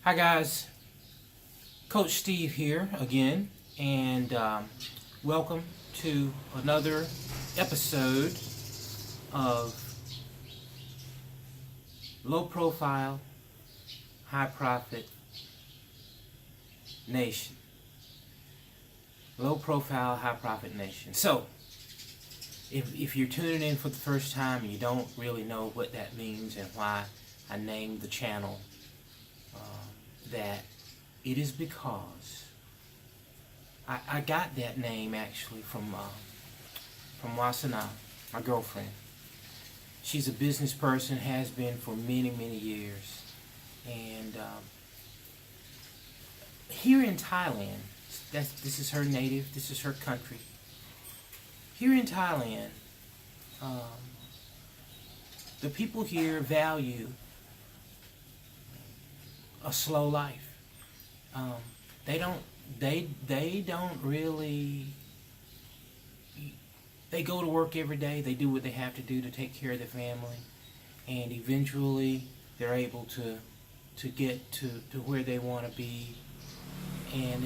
Hi guys, Coach Steve here again, and welcome to another episode of Low Profile, High Profit Nation. Low Profile, High Profit Nation. So, if you're tuning in for the first time and you don't really know what that means and why I named the channel that, it is because I got that name actually from Wasana, my girlfriend. She's a business person, has been for many, many years. And here in Thailand, this is her native, this is her country. Here in Thailand, the people here value a slow life. They don't really. They go to work every day. They do what they have to do to take care of their family, and eventually they're able to get to where they want to be. And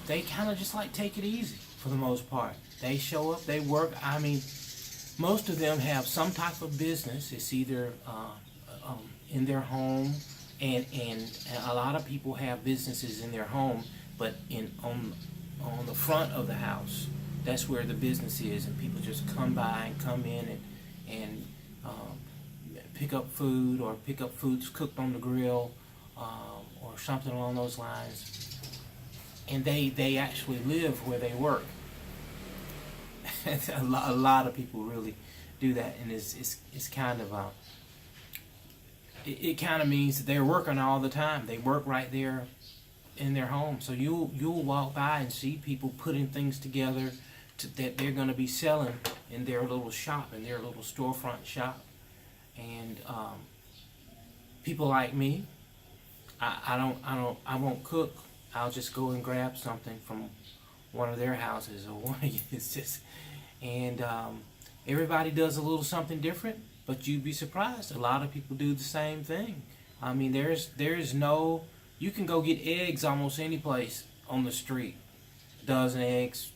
they kind of just like take it easy for the most part. They show up, they work. I mean, most of them have some type of business. It's either in their home. And a lot of people have businesses in their home, but on the front of the house, that's where the business is, and people just come by and come in and pick up food or pick up foods cooked on the grill or something along those lines. And they actually live where they work. a lot of people really do that, and it's kind of it kind of means that they're working all the time. They work right there in their home. So you'll walk by and see people putting things together that they're going to be selling in their little shop, in their little storefront shop. And people like me, I won't cook. I'll just go and grab something from one of their houses or one of it's just, and everybody does a little something different. But you'd be surprised. A lot of people do the same thing. I mean, there's no. You can go get eggs almost any place on the street. A dozen eggs,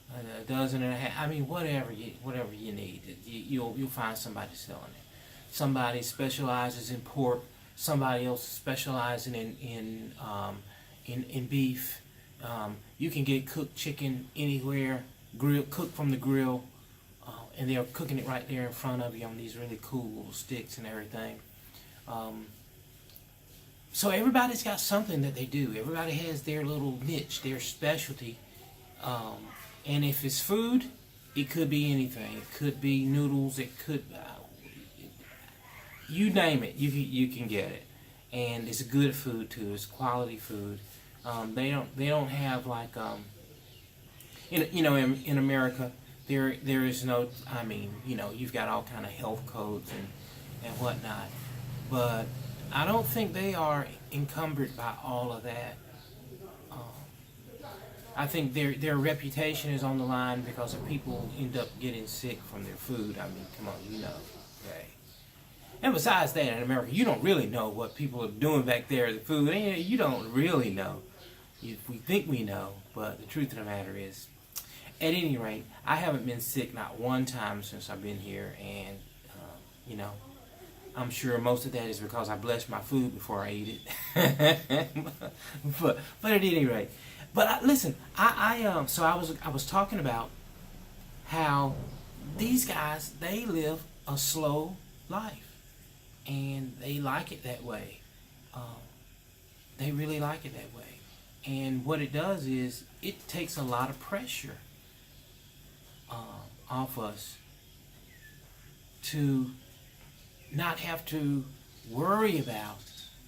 a dozen and a half. I mean, whatever you need, you'll find somebody selling it. Somebody specializes in pork. Somebody else specializing in beef. You can get cooked chicken anywhere, cooked from the grill. And they're cooking it right there in front of you on these really cool little sticks and everything. So everybody's got something that they do. Everybody has their little niche, their specialty. And if it's food, it could be anything. It could be noodles. It could, you name it, you can get it. And it's good food too. It's quality food. They don't have like in America. There is no, I mean, you've got all kind of health codes and whatnot, but I don't think they are encumbered by all of that. I think their reputation is on the line because if people end up getting sick from their food. I mean, come on, okay. And besides that, in America, you don't really know what people are doing back there with the food. You don't really know. We think we know, but the truth of the matter is, at any rate, I haven't been sick not one time since I've been here, and I'm sure most of that is because I blessed my food before I ate it. but at any rate, listen, so I was talking about how these guys, they live a slow life, and they like it that way. They really like it that way, and what it does is it takes a lot of pressure off us to not have to worry about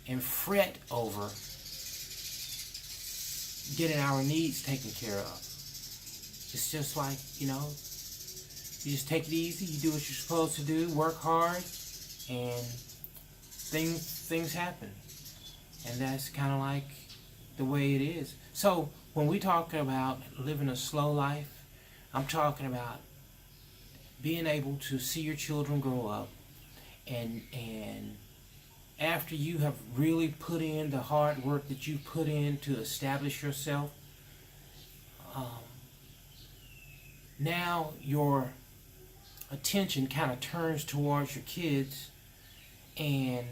and fret over getting our needs taken care of. It's just like, you just take it easy, you do what you're supposed to do, work hard, and things happen. And that's kind of like the way it is. So when we talk about living a slow life, I'm talking about being able to see your children grow up and after you have really put in the hard work that you put in to establish yourself, um, now your attention kind of turns towards your kids, and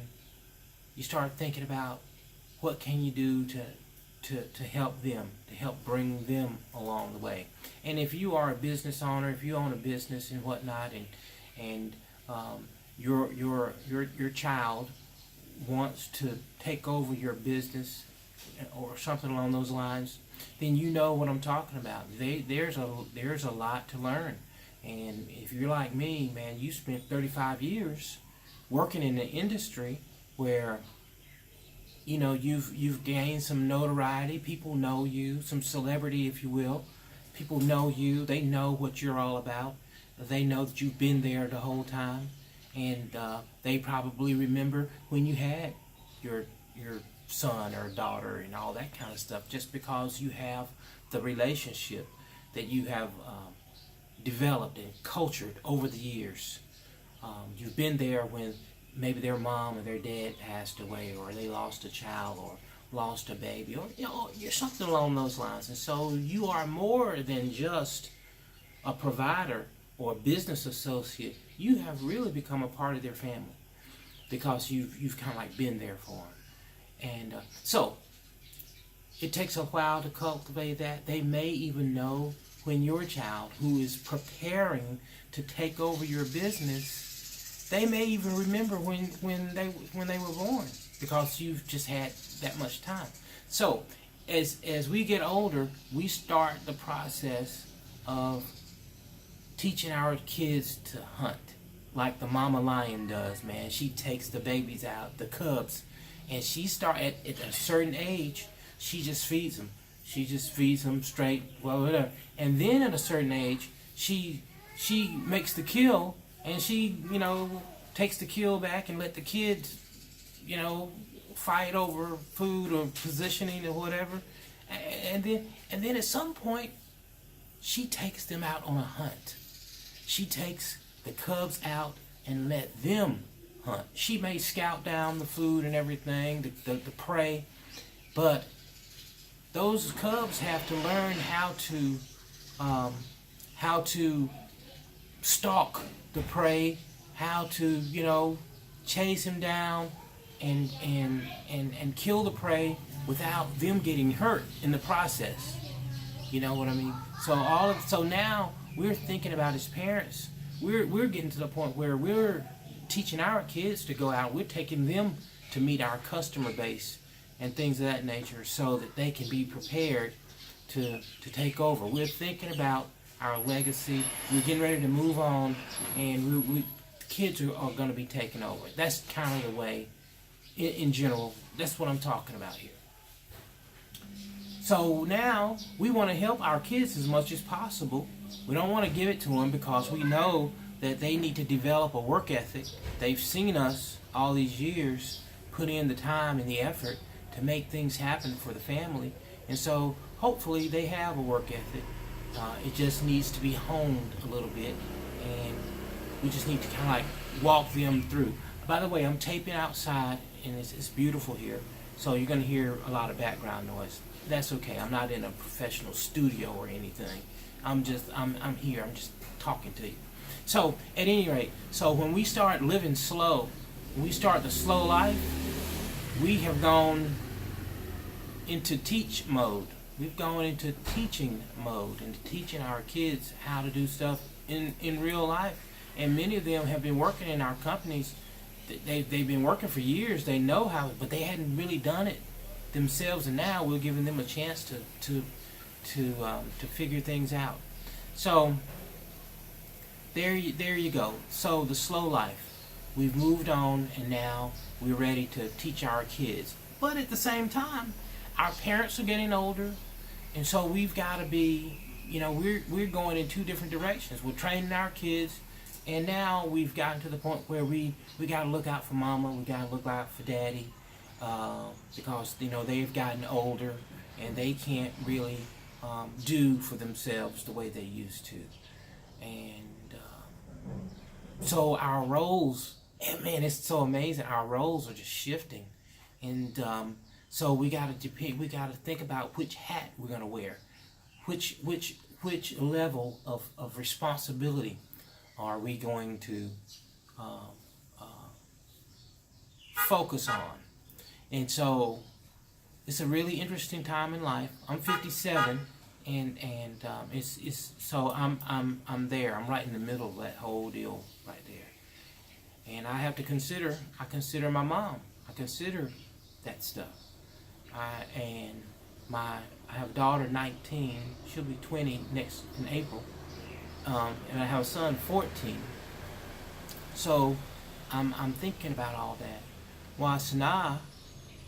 you start thinking about what can you do to help them, to help bring them along the way. And if you are a business owner, if you own a business and whatnot, and your child wants to take over your business or something along those lines, then you know what I'm talking about. There's a lot to learn. And if you're like me, man, you spent 35 years working in an industry where you've gained some notoriety. People know you, some celebrity, if you will. People know you. They know what you're all about. They know that you've been there the whole time, and they probably remember when you had your son or daughter and all that kind of stuff. Just because you have the relationship that you have developed and cultured over the years. You've been there when maybe their mom or their dad passed away, or they lost a child, or lost a baby, or you're something along those lines. And so you are more than just a provider or a business associate. You have really become a part of their family because you've kind of like been there for them. And so it takes a while to cultivate that. They may even know when your child, who is preparing to take over your business, they may even remember when they were born, because you've just had that much time. So as we get older, we start the process of teaching our kids to hunt, like the mama lion does, man. She takes the babies out, the cubs, and she start at a certain age, she just feeds them. She just feeds them straight, well, whatever. And then at a certain age, she makes the kill, and she, takes the kill back and let the kids, fight over food or positioning or whatever. And then at some point, she takes them out on a hunt. She takes the cubs out and let them hunt. She may scout down the food and everything, the prey, but those cubs have to learn how to stalk the prey, how to chase him down and kill the prey without them getting hurt in the process. You know what I mean? So now we're thinking about, as parents, we're getting to the point where we're teaching our kids to go out. We're taking them to meet our customer base and things of that nature, so that they can be prepared to take over. We're thinking about our legacy. We're getting ready to move on, and the kids are going to be taking over. That's kind of the way, in general, that's what I'm talking about here. So now we want to help our kids as much as possible. We don't want to give it to them, because we know that they need to develop a work ethic. They've seen us all these years put in the time and the effort to make things happen for the family, and so hopefully they have a work ethic. It just needs to be honed a little bit, and we just need to kind of like walk them through. By the way, I'm taping outside, and it's beautiful here, so you're going to hear a lot of background noise. That's okay. I'm not in a professional studio or anything. I'm here. I'm just talking to you. So at any rate, so when we start living slow, when we start the slow life, we have gone into teach mode. We've gone into teaching mode, and teaching our kids how to do stuff in real life. And many of them have been working in our companies. They've been working for years. They know how, but they hadn't really done it themselves. And now we're giving them a chance to figure things out. So there you go. So the slow life. We've moved on, and now we're ready to teach our kids. But at the same time, our parents are getting older, and so we've got to be, we're going in two different directions. We're training our kids, and now we've gotten to the point where we got to look out for mama, we got to look out for daddy, because they've gotten older, and they can't really do for themselves the way they used to. And so our roles And man, it's so amazing. Our roles are just shifting, and so we got to depend. We got to think about which hat we're going to wear, which level of responsibility are we going to um, focus on. And so it's a really interesting time in life. I'm 57, and it's so I'm there. I'm right in the middle of that whole deal right there. And I have to consider. I consider my mom. I consider that stuff. And I have a daughter 19. She'll be 20 next in April. And I have a son 14. So I'm thinking about all that. While Sanaa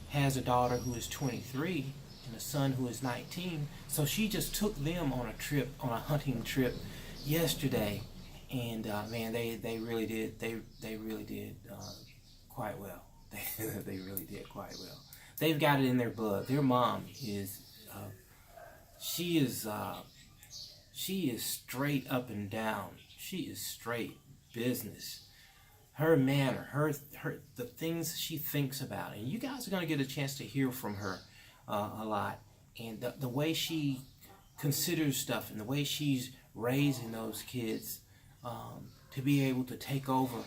has a daughter who is 23 and a son who is 19. So she just took them on a trip, on a hunting trip yesterday. And man, they really did. They really did quite well. They really did quite well. They've got it in their blood. Their mom is she is straight up and down. She is straight business. Her manner, her the things she thinks about, and you guys are going to get a chance to hear from her a lot. And the way she considers stuff, and the way she's raising those kids to be able to take over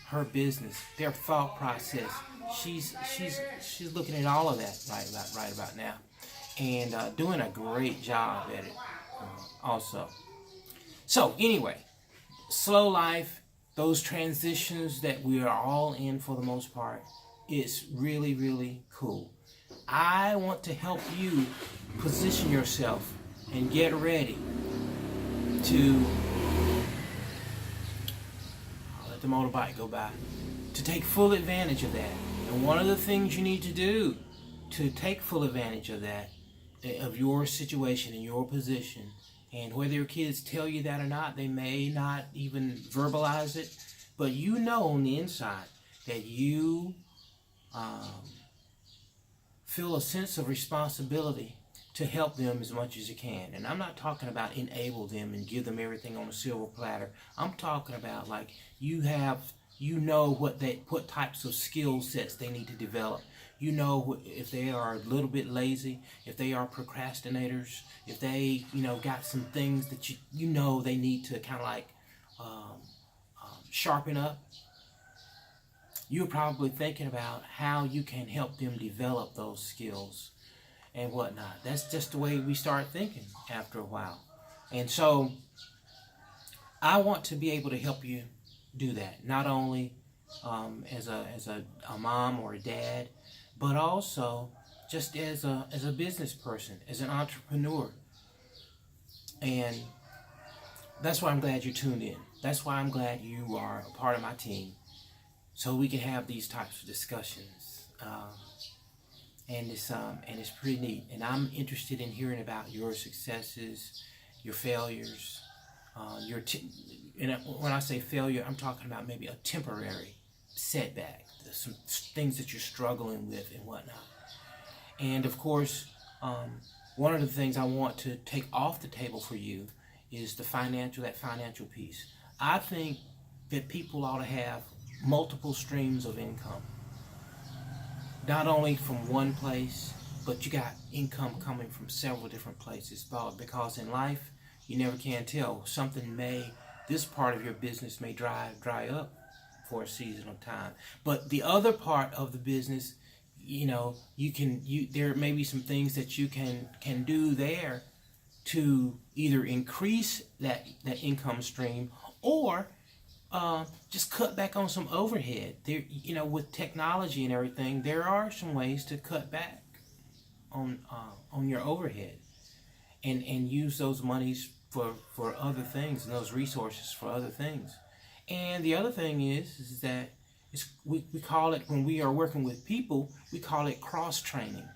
her business, their thought process. She's looking at all of that right about now, and doing a great job at it also. So anyway, slow life, those transitions that we are all in for the most part, is really, really cool. I want to help you position yourself and get ready to, I'll let the motorbike go by, to take full advantage of that. And one of the things you need to do to take full advantage of that, of your situation and your position, and whether your kids tell you that or not, they may not even verbalize it, but you know on the inside that you feel a sense of responsibility to help them as much as you can. And I'm not talking about enable them and give them everything on a silver platter. I'm talking about like you know what types of skill sets they need to develop. You know if they are a little bit lazy, if they are procrastinators, if they got some things that you know they need to kind of like sharpen up. You're probably thinking about how you can help them develop those skills and whatnot. That's just the way we start thinking after a while. And so I want to be able to help you do that, not only as a mom or a dad, but also just as a business person, as an entrepreneur. And that's why I'm glad you tuned in. That's why I'm glad you are a part of my team, so we can have these types of discussions. And it's pretty neat. And I'm interested in hearing about your successes, your failures, and when I say failure, I'm talking about maybe a temporary setback, some things that you're struggling with and whatnot. And of course, one of the things I want to take off the table for you is that financial piece. I think that people ought to have multiple streams of income. Not only from one place, but you got income coming from several different places. Because in life, you never can tell. This part of your business may dry up for a season of time. But the other part of the business, there may be some things that you can do there to either increase that income stream or just cut back on some overhead. There, with technology and everything, there are some ways to cut back on your overhead and use those monies for other things and those resources for other things. And the other thing is that we call it, when we are working with people, we call it cross training.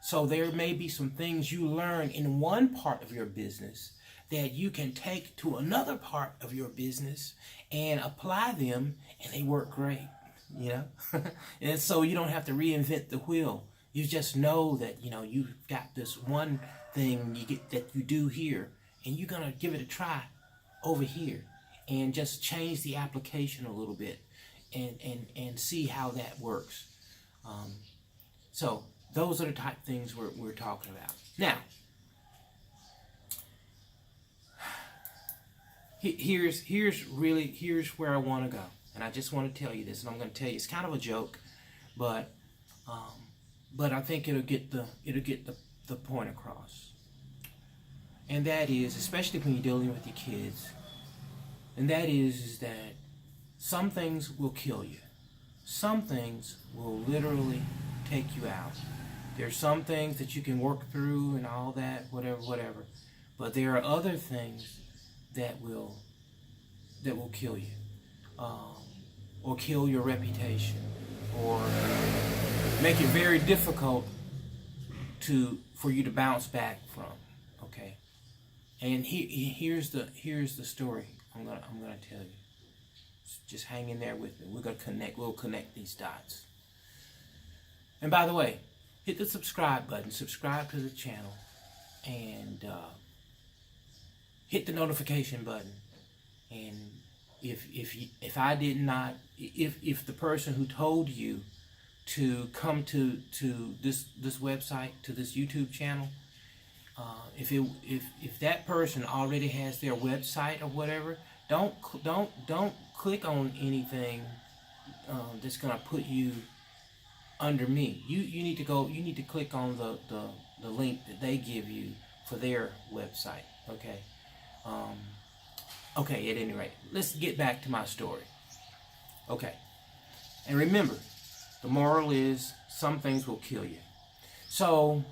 So there may be some things you learn in one part of your business that you can take to another part of your business and apply them, and they work great, And so you don't have to reinvent the wheel. You just know that, you've got this one thing that you do here, and you're going to give it a try over here and just change the application a little bit. and see how that works. So those are the type of things we're talking about. Now, here's where I want to go, and I just want to tell you this, and I'm going to tell you it's kind of a joke, but I think it'll get the point across, and that is, especially when you're dealing with your kids, and that is that some things will kill you. Some things will literally take you out. There's some things that you can work through and all that, whatever. But there are other things that will kill you, or kill your reputation, or make it very difficult for you to bounce back from. Okay, and here's the story I'm gonna tell you. Just hang in there with me. We'll connect these dots. And by the way, hit the subscribe button. Subscribe to the channel, and hit the notification button. And if the person who told you to come to this website, to this YouTube channel, if that person already has their website or whatever, don't click on anything that's gonna put you under me. You need to click on the link that they give you for their website. Okay. Okay, at any rate, let's get back to my story. Okay. And remember, the moral is some things will kill you. So,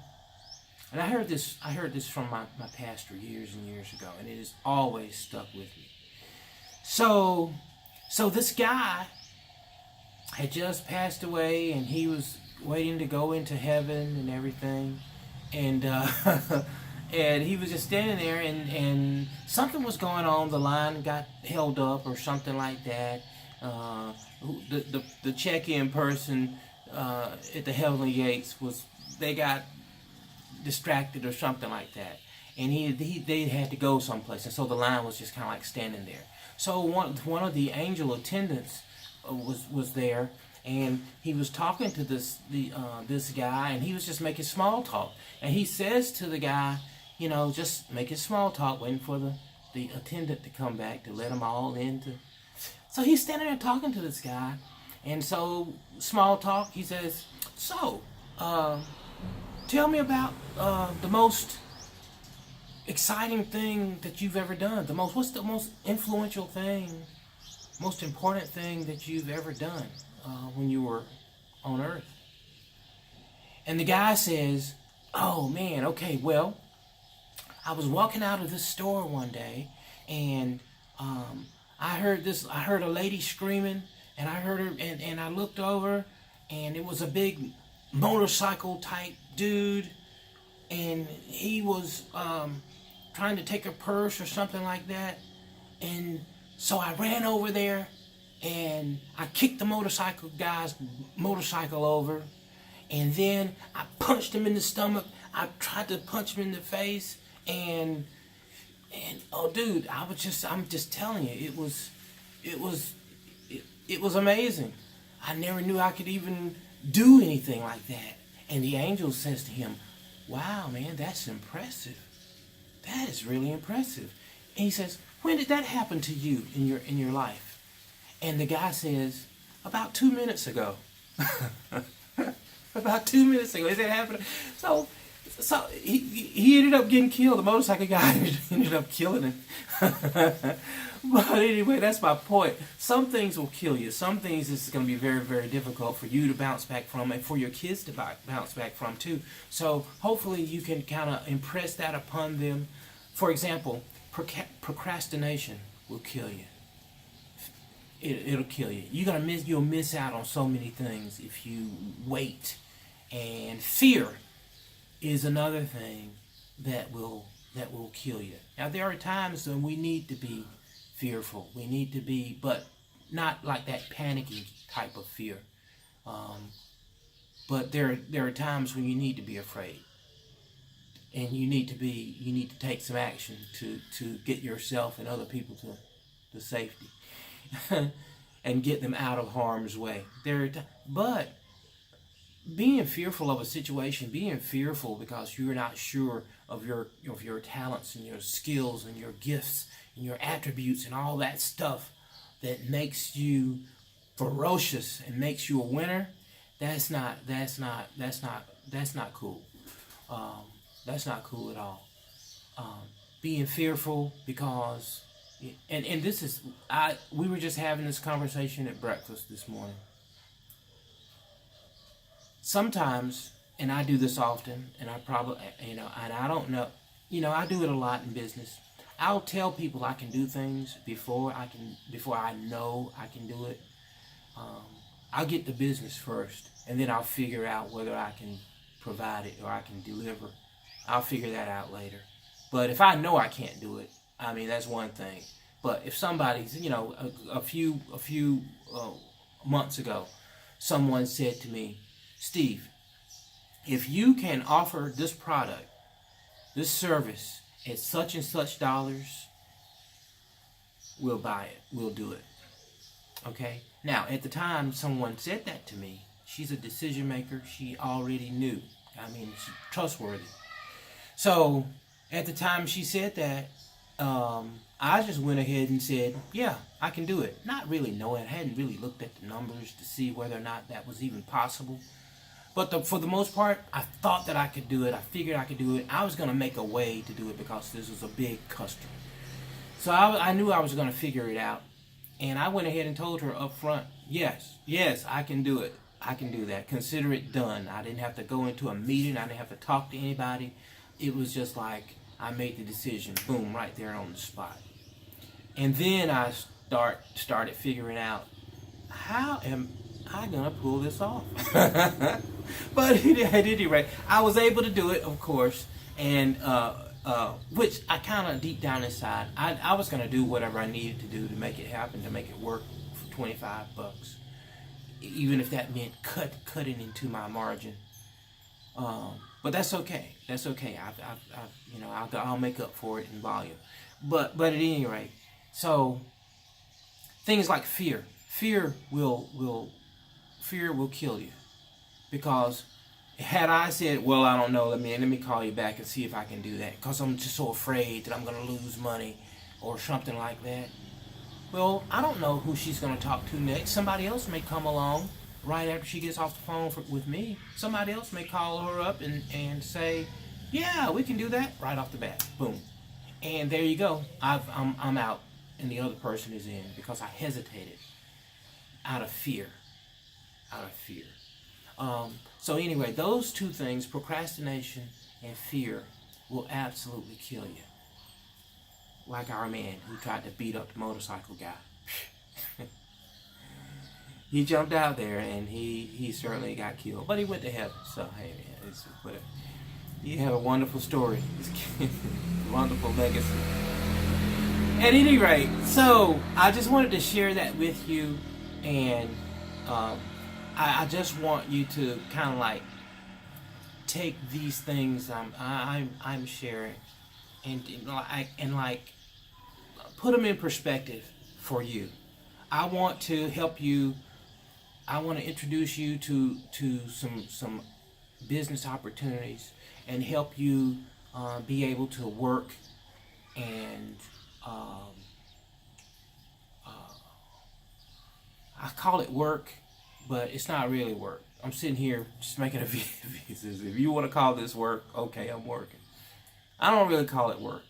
and I heard this from my pastor years and years ago, and it has always stuck with me. So this guy had just passed away, and he was waiting to go into heaven and everything, and and he was just standing there, and something was going on. The line got held up or something like that. The check-in person at the heavenly gates they got distracted or something like that, and they had to go someplace, and so the line was just kind of like standing there. So one of the angel attendants was there, and he was talking to this guy, and he was just making small talk, and he says to the guy, just making small talk, waiting for the attendant to come back to let them all in. So he's standing there talking to this guy, and so small talk. He says, "So, tell me about the most exciting thing that you've ever done. What's the most influential thing, most important thing that you've ever done when you were on Earth?" And the guy says, "Oh man, okay, well, I was walking out of this store one day, and I heard a lady screaming, and I heard her, and I looked over, and it was a big motorcycle type dude, and he was trying to take her purse or something like that, and so I ran over there, and I kicked the guy's motorcycle over, and then I punched him in the stomach. I tried to punch him in the face, and oh dude, I'm just telling you, it was amazing. I never knew I could even do anything like that." And the angel says to him, "Wow, man, that's impressive. That is really impressive." And he says, "When did that happen to you in your life?" And the guy says, "About 2 minutes ago." About 2 minutes ago. Is that happening? So he ended up getting killed. The motorcycle guy ended up killing him. But anyway, that's my point. Some things will kill you. Some things is going to be very, very difficult for you to bounce back from, and for your kids to bounce back from too. So hopefully you can kind of impress that upon them. For example, procrastination will kill you. It'll kill you. You'll miss out on so many things if you wait. And fear is another thing that will kill you. Now there are times when we need to be fearful. We need to be, but not like that panicky type of fear. But there are times when you need to be afraid, and you need to take some action to get yourself and other people to safety. and get them out of harm's way. But being fearful of a situation, being fearful because you're not sure of your talents and your skills and your gifts and your attributes and all that stuff that makes you ferocious and makes you a winner, that's not cool. That's not cool at all. Being fearful because, and this is, we were just having this conversation at breakfast this morning. Sometimes, and I do this often, and I probably, and I don't know, I do it a lot in business. I'll tell people I can do things before I know I can do it. I'll get the business first, and then I'll figure out whether I can provide it or I can deliver. I'll figure that out later. But if I know I can't do it, I mean, that's one thing. But if somebody's, a few months ago, someone said to me, Steve, if you can offer this product, this service at such and such dollars, we'll buy it. We'll do it. Okay? Now, at the time someone said that to me, she's a decision maker. She already knew. I mean, she's trustworthy. So, at the time she said that, I just went ahead and said, yeah, I can do it. Not really knowing. I hadn't really looked at the numbers to see whether or not that was even possible. But for the most part, I thought that I could do it. I figured I could do it. I was going to make a way to do it because this was a big customer. So I knew I was going to figure it out. And I went ahead and told her up front, yes, I can do it. I can do that. Consider it done. I didn't have to go into a meeting. I didn't have to talk to anybody. It was just like I made the decision, boom, right there on the spot. And then I started figuring out, how am I going to pull this off? But at any rate, I was able to do it, of course, and which I kind of deep down inside, I was going to do whatever I needed to do to make it happen, to make it work for $25, even if that meant cutting into my margin. But that's okay. That's okay. I'll make up for it in volume. But at any rate, so things like fear will kill you, because had I said, well, I don't know, let me call you back and see if I can do that, because I'm just so afraid that I'm going to lose money or something like that. Well, I don't know who she's going to talk to next. Somebody else may come along right after she gets off the phone with me. Somebody else may call her up and say, yeah, we can do that right off the bat. Boom. And there you go. I'm out and the other person is in because I hesitated out of fear. So anyway, those two things, procrastination and fear, will absolutely kill you. Like our man who tried to beat up the motorcycle guy. He jumped out there and he certainly got killed. But he went to heaven. So hey man, it's whatever. You have a wonderful story. Wonderful legacy. At any rate, so I just wanted to share that with you, and I just want you to kind of like take these things I'm sharing and put them in perspective for you. I want to help you. I want to introduce you to some business opportunities and help you be able to work and I call it work, but it's not really work. I'm sitting here just making a video. If you want to call this work, okay, I'm working. I don't really call it work.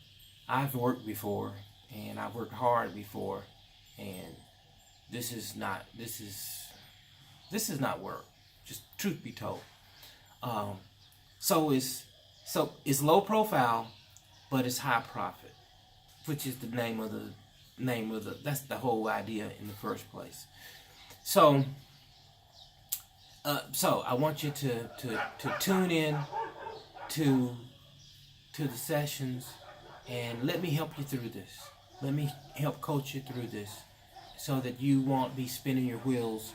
I've worked before, and I've worked hard before, and this is not work. Just truth be told. So it's low profile, but it's high profit, which is the name of the that's the whole idea in the first place. So I want you to tune in to the sessions, and let me help you through this. Let me help coach you through this, so that you won't be spinning your wheels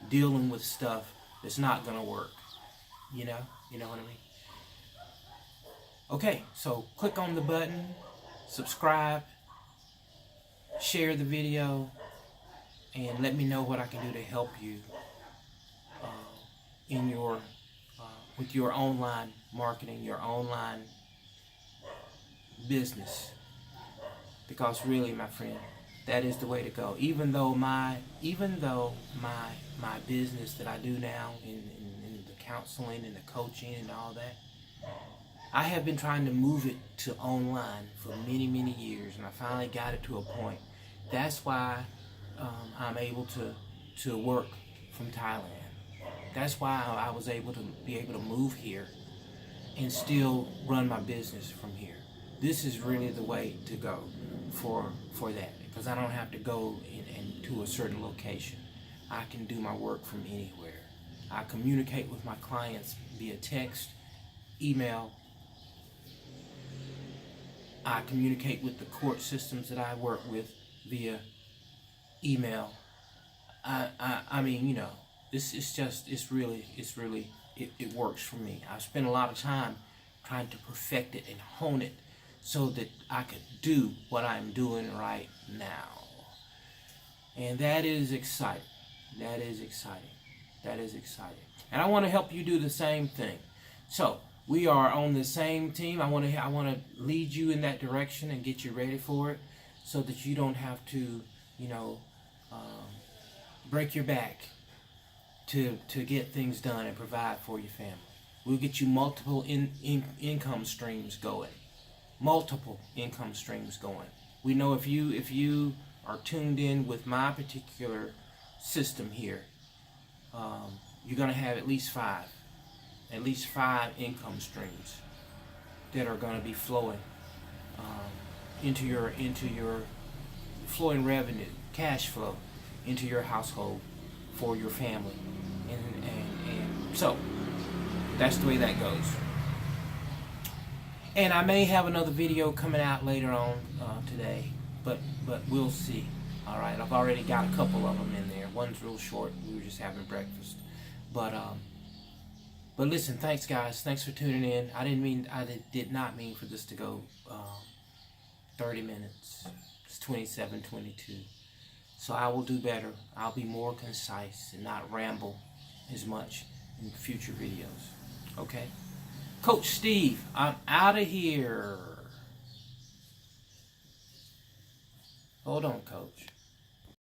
dealing with stuff that's not gonna work. You know what I mean? Okay, so click on the button, subscribe, share the video, and let me know what I can do to help you in your with your online marketing, your online business. Because really, my friend, that is the way to go. Even though my business that I do now in the counseling and the coaching and all that, I have been trying to move it to online for many years, and I finally got it to a point. That's why I'm able to work from Thailand. That's why I was able to move here and still run my business from here. This is really the way to go for that, because I don't have to go to a certain location. I can do my work from anywhere. I communicate with my clients via text, email. I communicate with the court systems that I work with via email. I mean, you know, it works for me. I've spent a lot of time trying to perfect it and hone it so that I could do what I'm doing right now. And that is exciting. That is exciting. That is exciting. And I want to help you do the same thing. So we are on the same team. I want to lead you in that direction and get you ready for it, so that you don't have to, you know, break your back to get things done and provide for your family. We'll get you multiple income streams going. Multiple income streams going. We know if you are tuned in with my particular system here, you're going to have at least five income streams that are going to be flowing into your flowing revenue, cash flow into your household for your family, and so that's the way that goes. And I may have another video coming out later on today, but we'll see. All right, I've already got a couple of them in there. One's real short. We were just having breakfast, but listen, thanks guys. Thanks for tuning in. I did not mean for this to go 30 minutes. It's 27:22. So I will do better. I'll be more concise and not ramble as much in future videos. Okay? Coach Steve, I'm out of here. Hold on, Coach.